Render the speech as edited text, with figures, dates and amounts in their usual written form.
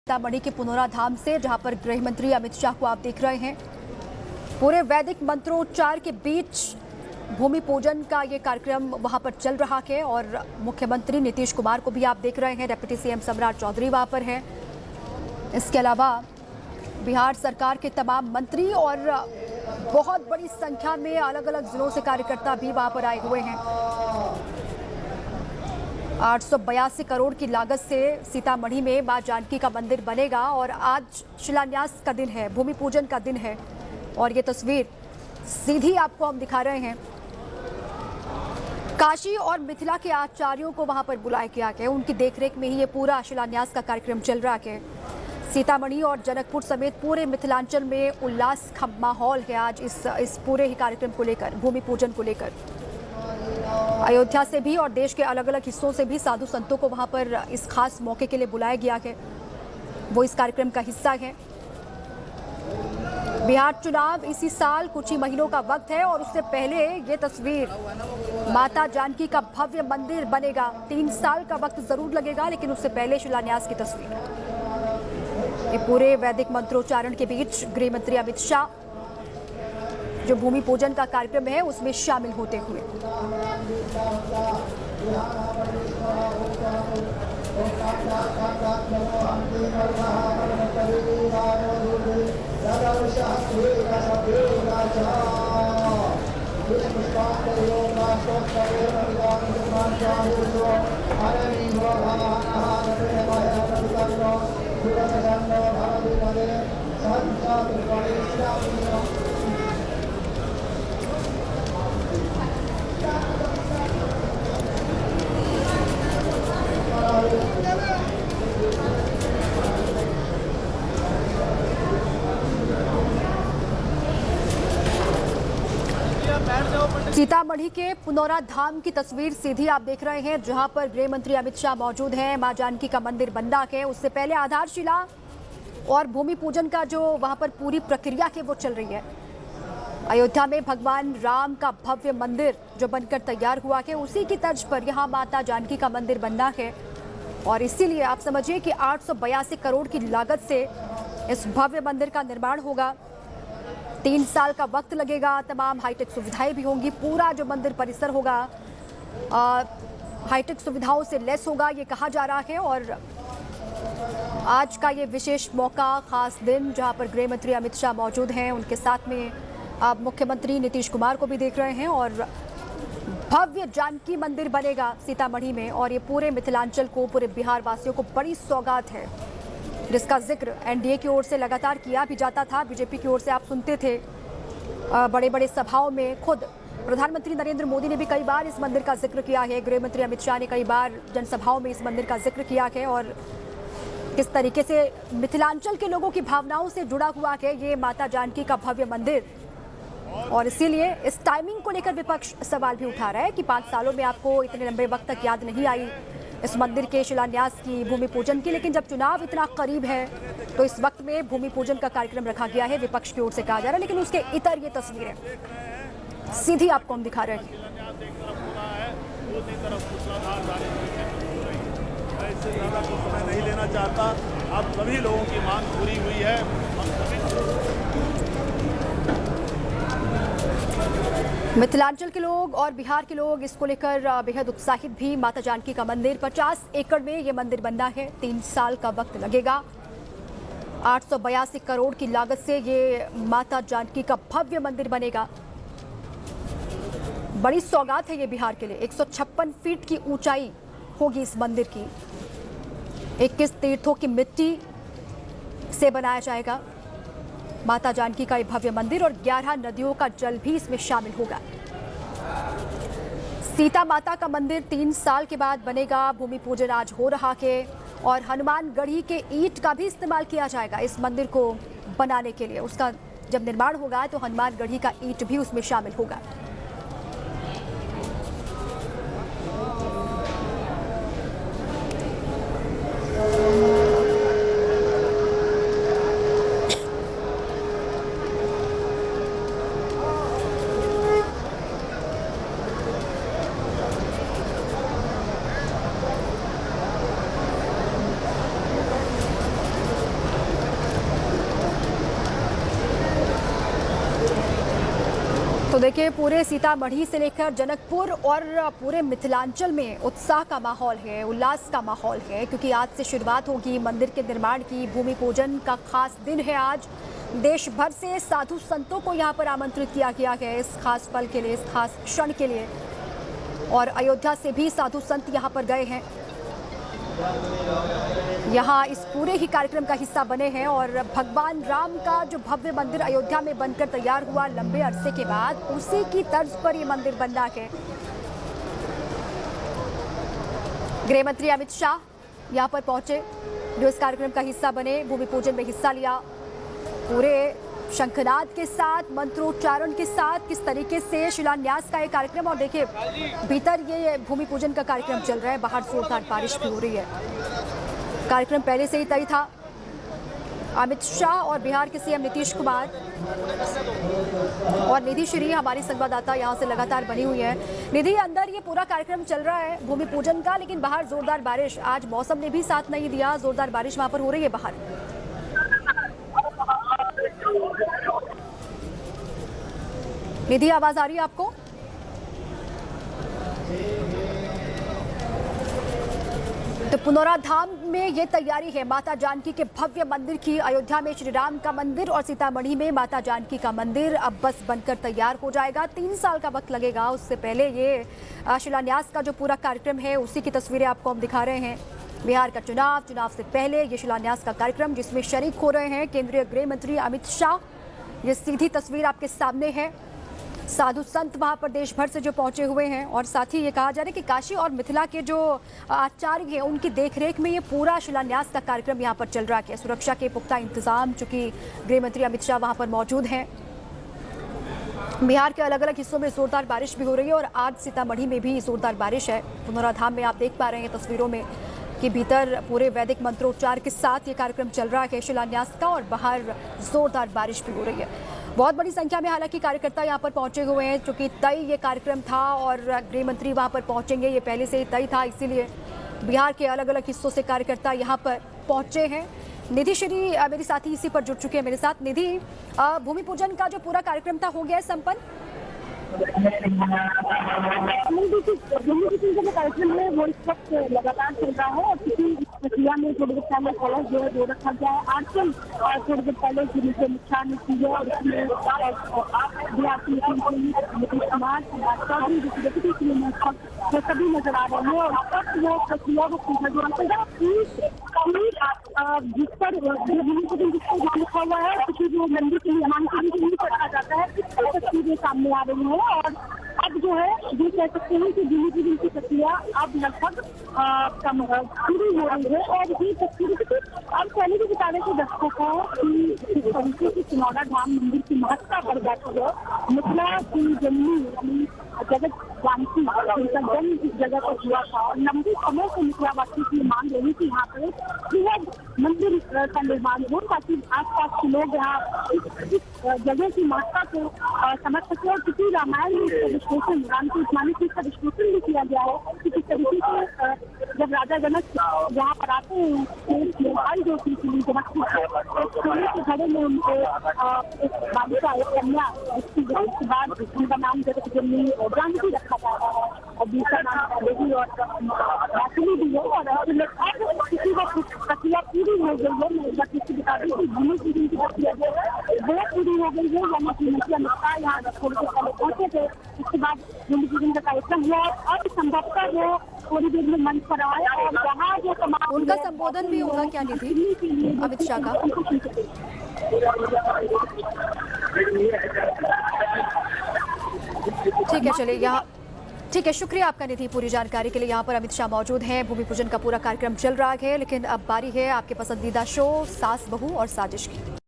सीतामढ़ी के पुनौरा धाम से, जहां पर गृह मंत्री अमित शाह को आप देख रहे हैं। पूरे वैदिक मंत्रोच्चार के बीच भूमि पूजन का ये कार्यक्रम वहां पर चल रहा है और मुख्यमंत्री नीतीश कुमार को भी आप देख रहे हैं। डिप्टी सीएम सम्राट चौधरी वहां पर हैं। इसके अलावा बिहार सरकार के तमाम मंत्री और बहुत बड़ी संख्या में अलग अलग जिलों से कार्यकर्ता भी वहां पर आए हुए हैं। 882 करोड़ की लागत से सीतामढ़ी में मां जानकी का मंदिर बनेगा और आज शिलान्यास का दिन है, भूमि पूजन का दिन है। और ये तस्वीर सीधी आपको हम दिखा रहे हैं। काशी और मिथिला के आचार्यों को वहां पर बुलाया गया है। उनकी देखरेख में ही ये पूरा शिलान्यास का कार्यक्रम चल रहा है। सीतामढ़ी और जनकपुर समेत पूरे मिथिलांचल में उल्लास का माहौल है आज इस पूरे ही कार्यक्रम को लेकर, भूमि पूजन को लेकर। अयोध्या से भी और देश के अलग अलग हिस्सों से भी साधु संतों को वहां पर इस खास मौके के लिए बुलाया गया है। वो इस कार्यक्रम का हिस्सा है। बिहार चुनाव इसी साल कुछ ही महीनों का वक्त है और उससे पहले ये तस्वीर, माता जानकी का भव्य मंदिर बनेगा। 3 साल का वक्त जरूर लगेगा, लेकिन उससे पहले शिलान्यास की तस्वीर। ये पूरे वैदिक मंत्रोच्चारण के बीच गृह मंत्री अमित शाह जो भूमि पूजन का कार्यक्रम है उसमें शामिल होते हुए। सीतामढ़ी के पुनौरा धाम की तस्वीर सीधी आप देख रहे हैं, जहां पर गृह मंत्री अमित शाह मौजूद हैं। मां जानकी का मंदिर बनना है, उससे पहले आधारशिला और भूमि पूजन का जो वहां पर पूरी प्रक्रिया है वो चल रही है। अयोध्या में भगवान राम का भव्य मंदिर जो बनकर तैयार हुआ है, उसी की तर्ज पर यहां माता जानकी का मंदिर बनना है। और इसीलिए आप समझिए कि 882 करोड़ की लागत से इस भव्य मंदिर का निर्माण होगा। 3 साल का वक्त लगेगा। तमाम हाईटेक सुविधाएं भी होंगी। पूरा जो मंदिर परिसर होगा हाईटेक सुविधाओं से लेस होगा, ये कहा जा रहा है। और आज का ये विशेष मौका, खास दिन, जहां पर गृह मंत्री अमित शाह मौजूद हैं, उनके साथ में आप मुख्यमंत्री नीतीश कुमार को भी देख रहे हैं। और भव्य जानकी मंदिर बनेगा सीतामढ़ी में और ये पूरे मिथिलांचल को, पूरे बिहार वासियों को बड़ी सौगात है, जिसका जिक्र एनडीए की ओर से लगातार किया भी जाता था। बीजेपी की ओर से आप सुनते थे बड़े बड़े सभाओं में। खुद प्रधानमंत्री नरेंद्र मोदी ने भी कई बार इस मंदिर का जिक्र किया है। गृह मंत्री अमित शाह ने कई बार जनसभाओं में इस मंदिर का जिक्र किया है। और किस तरीके से मिथिलांचल के लोगों की भावनाओं से जुड़ा हुआ है ये माता जानकी का भव्य मंदिर। और इसीलिए इस टाइमिंग को लेकर विपक्ष सवाल भी उठा रहा है कि 5 सालों में आपको इतने लंबे वक्त तक याद नहीं आई इस मंदिर के शिलान्यास की, भूमि पूजन की। लेकिन जब चुनाव इतना करीब है तो इस वक्त में भूमि पूजन का कार्यक्रम रखा गया है, विपक्ष की ओर से कहा जा रहा है। लेकिन उसके इतर ये तस्वीरें सीधी आपको हम दिखा रहे हैं। इससे ज़्यादा कुछ समय नहीं लेना चाहता। अब सभी लोगों की मांग पूरी हुई है। मिथिलांचल के लोग और बिहार के लोग इसको लेकर बेहद उत्साहित भी। माता जानकी का मंदिर 50 एकड़ में ये मंदिर बनना है। 3 साल का वक्त लगेगा। 882 करोड़ की लागत से ये माता जानकी का भव्य मंदिर बनेगा। बड़ी सौगात है ये बिहार के लिए। 156 फीट की ऊंचाई होगी इस मंदिर की। 21 तीर्थों की मिट्टी से बनाया जाएगा माता जानकी का ये भव्य मंदिर और 11 नदियों का जल भी इसमें शामिल होगा। सीता माता का मंदिर 3 साल के बाद बनेगा। भूमि पूजन आज हो रहा है और हनुमान गढ़ी के ईंट का भी इस्तेमाल किया जाएगा इस मंदिर को बनाने के लिए। उसका जब निर्माण होगा तो हनुमान गढ़ी का ईंट भी उसमें शामिल होगा। देखिए, पूरे सीतामढ़ी से लेकर जनकपुर और पूरे मिथिलांचल में उत्साह का माहौल है, उल्लास का माहौल है, क्योंकि आज से शुरुआत होगी मंदिर के निर्माण की। भूमि पूजन का खास दिन है आज। देश भर से साधु संतों को यहाँ पर आमंत्रित किया गया है इस खास पल के लिए, इस खास क्षण के लिए। और अयोध्या से भी साधु संत यहाँ पर गए हैं, यहाँ इस पूरे ही कार्यक्रम का हिस्सा बने हैं। और भगवान राम का जो भव्य मंदिर अयोध्या में बनकर तैयार हुआ लंबे अरसे के बाद, उसी की तर्ज पर ये मंदिर बन रहा है। गृह मंत्री अमित शाह यहाँ पर पहुंचे, जो इस कार्यक्रम का हिस्सा बने, भूमि पूजन में हिस्सा लिया। पूरे शंखनाद के साथ, मंत्रोच्चारण के साथ किस तरीके से शिलान्यास का ये कार्यक्रम। और देखिए, भीतर ये भूमि पूजन का कार्यक्रम चल रहा है, बाहर जोरदार बारिश भी हो रही है। कार्यक्रम पहले से ही तय था। अमित शाह और बिहार के सीएम नीतीश कुमार और निधि श्री हमारी संवाददाता यहाँ से लगातार बनी हुई है। निधि, अंदर ये पूरा कार्यक्रम चल रहा है भूमि पूजन का, लेकिन बाहर जोरदार बारिश, आज मौसम ने भी साथ नहीं दिया, जोरदार बारिश वहां पर हो रही है बाहर। निधि, आवाज आ रही है आपको? तो पुनौरा धाम में ये तैयारी है माता जानकी के भव्य मंदिर की। अयोध्या में श्री राम का मंदिर और सीतामढ़ी में माता जानकी का मंदिर अब बस बनकर तैयार हो जाएगा। 3 साल का वक्त लगेगा। उससे पहले ये शिलान्यास का जो पूरा कार्यक्रम है, उसी की तस्वीरें आपको हम दिखा रहे हैं। बिहार का चुनाव से पहले ये शिलान्यास का कार्यक्रम, जिसमें शरीक हो रहे हैं केंद्रीय गृह मंत्री अमित शाह। ये सीधी तस्वीर आपके सामने है। साधु संत वहां पर देश भर से जो पहुंचे हुए हैं, और साथ ही ये कहा जा रहा है कि काशी और मिथिला के जो आचार्य हैं, उनकी देखरेख में ये पूरा शिलान्यास का कार्यक्रम यहां पर चल रहा है। सुरक्षा के पुख्ता इंतजाम, चूंकि गृह मंत्री अमित शाह वहां पर मौजूद हैं। बिहार के अलग अलग हिस्सों में जोरदार बारिश भी हो रही है, और आज सीतामढ़ी में भी जोरदार बारिश है। पुनौरा धाम में आप देख पा रहे हैं तस्वीरों में कि भीतर पूरे वैदिक मंत्रोच्चार के साथ ये कार्यक्रम चल रहा है शिलान्यास का, और बाहर जोरदार बारिश भी हो रही है। बहुत बड़ी संख्या में हालांकि कार्यकर्ता यहाँ पर पहुंचे हुए हैं, क्योंकि तय ये कार्यक्रम था और गृह मंत्री वहाँ पर पहुंचेंगे, ये पहले से ही तय था। इसीलिए बिहार के अलग अलग हिस्सों से कार्यकर्ता यहाँ पर पहुंचे हैं। निधि श्री मेरी साथी इसी पर जुड़ चुके हैं मेरे साथ। निधि, भूमि पूजन का जो पूरा कार्यक्रम था हो गया है संपन्न? कार्यक्रम है वो इस वक्त लगातार चल रहा है, और किसी प्रक्रिया में थोड़ी देर पहले कलश जो है दो रखा गया है। आजकल थोड़ी देर पहले मुख्य नीति है, और इसमें वो सभी नजर आ रहे हैं। और अब तक वो प्रक्रिया को जिस पर लिखा हुआ है, किसी जो मंदिर के निर्माण के लिए नहीं रखा जाता है, इस तस्वीरें सामने आ रही है। और अब जो है ये कह सकते हैं कि भूमि पूजन की प्रक्रिया अब लगभग शुरू हो रही है। और ये तस्वीरें अब पहले भी बता रहे थे दर्शकों को कि इस तरीके से पुनौरा धाम मंदिर की महत्ता बढ़ जाती है। मिथिला की जननी यानी जगत जानकी, उनका जन्म इस जगह पर हुआ था, और लंबे समय से मिथिलावासी की मांग रही थी यहाँ पर बृहद मंदिर का निर्माण हो, ताकि आसपास के लोग यहाँ इस जगह की महत्ता को समझ सके। और किसी रामायण में इसका विश्लेषण, राम के मानी से इसका विश्लेषण भी किया गया है कि किस तरीके से जब राजा जनक यहाँ पर आते हैं जोशी के लिए जनक सोने के घड़े में उनको एक बालिका, एक कन्या, उसके बाद उनका नाम जगत जननी जानकी रखा जाता है, और दूसरा नाम देवी और राशि भी है। और किसी का प्रक्रिया पूरी हो गई है, मैं किसी बता दूँ कि भूमि पूजन की प्रक्रिया जो है वो पूरी हो गई है। यानी कि मुखिया नेता यहाँ थोड़ी देर पहले पहुंचे थे, उसके बाद भूमि पूजन का कार्यक्रम हुआ, और संभवतः वो थोड़ी देर में मंच पर आए, और वहाँ जो समाज उनका संबोधन भी होगा क्या निधि अमित शाह का? ठीक है, चलिए यहाँ ठीक है, शुक्रिया आपका निधि पूरी जानकारी के लिए। यहाँ पर अमित शाह मौजूद हैं, भूमि पूजन का पूरा कार्यक्रम चल रहा है, लेकिन अब बारी है आपके पसंदीदा शो सास बहू और साजिश की।